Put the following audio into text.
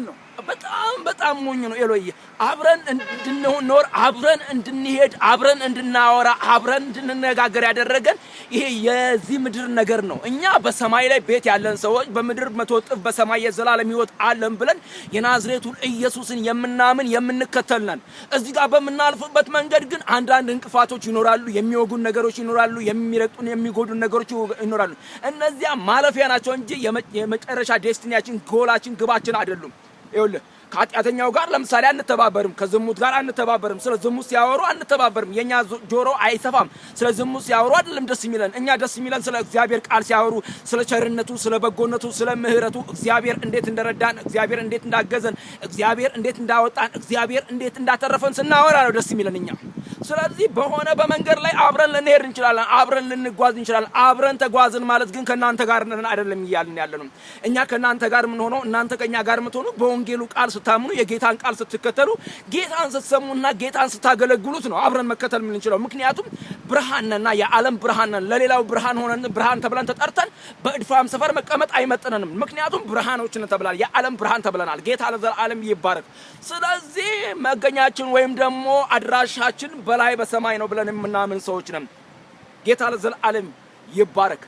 ነው። በጣም ሞኝ ነው ኤሎይ። አብረን እንድንኖር፣ አብረን እንድንሄድ፣ አብረን እንድናወራ፣ አብረን እንድንነጋገር ያደረገን ይሄ የዚህ ምድር ነገር ነው። እኛ በሰማይ ላይ ቤት ያለን ሰዎች በምድር መቶ እጥፍ በሰማይ የዘላለም ሕይወት አለን ብለን የናዝሬቱን ኢየሱስን የምናምን የምንከተል ነን። እዚህ ጋር በምናልፍበት መንገድ ግን አንዳንድ እንቅፋቶች ይኖራሉ፣ የሚወጉን ነገሮች ይኖራሉ፣ የሚረግጡን የሚጎዱን ነገሮች ይኖራሉ። እነዚያ ማለፊያ ናቸው እንጂ የመጨረሻ ዴስቲኒያችን፣ ጎላችን፣ ግባችን አይደሉም። ይኸውልህ ከኃጢአተኛው ጋር ለምሳሌ አንተባበርም፣ ከዝሙት ጋር አንተባበርም። ስለ ዝሙት ሲያወሩ አንተባበርም። የኛ ጆሮ አይሰፋም። ስለ ዝሙት ሲያወሩ አይደለም ደስ የሚለን። እኛ ደስ የሚለን ስለ እግዚአብሔር ቃል ሲያወሩ፣ ስለ ቸርነቱ፣ ስለ በጎነቱ፣ ስለ ምህረቱ፣ እግዚአብሔር እንዴት እንደረዳን፣ እግዚአብሔር እንዴት እንዳገዘን፣ እግዚአብሔር እንዴት እንዳወጣን፣ እግዚአብሔር እንዴት እንዳተረፈን ስናወራ ነው ደስ የሚለን እኛ። ስለዚህ በመንገድ ላይ አብረን ልንሄድ እንችላለን፣ አብረን ልንጓዝ እንችላለን። አብረን ተጓዝን ማለት ግን ከናንተ ጋር ነን አይደለም ይያልን ያለነው። እኛ ከናንተ ጋር ምን ሆኖ እናንተ ከኛ ጋር ምትሆኑ በወንጌሉ ቃል ስታምኑ፣ የጌታን ቃል ስትከተሉ፣ ጌታን ስትሰሙና ጌታን ስታገለግሉት ነው አብረን መከተል ምን እንችላለን። ምክንያቱም ብርሃን ነንና የዓለም ብርሃን ነን። ለሌላው ብርሃን ሆነን ብርሃን ተብለን ተጠርተን በእድፋም ሰፈር መቀመጥ አይመጥነንም። ምክንያቱም ብርሃኖች ነን ተብለናል። የዓለም ብርሃን ተብለናል። ጌታ ለዘላለም ይባረክ። ስለዚህ መገኛችን ወይም ደግሞ አድራሻችን በላይ በሰማይ ነው ብለን የምናምን ሰዎች ነን። ጌታ ለዘላለም ይባረክ።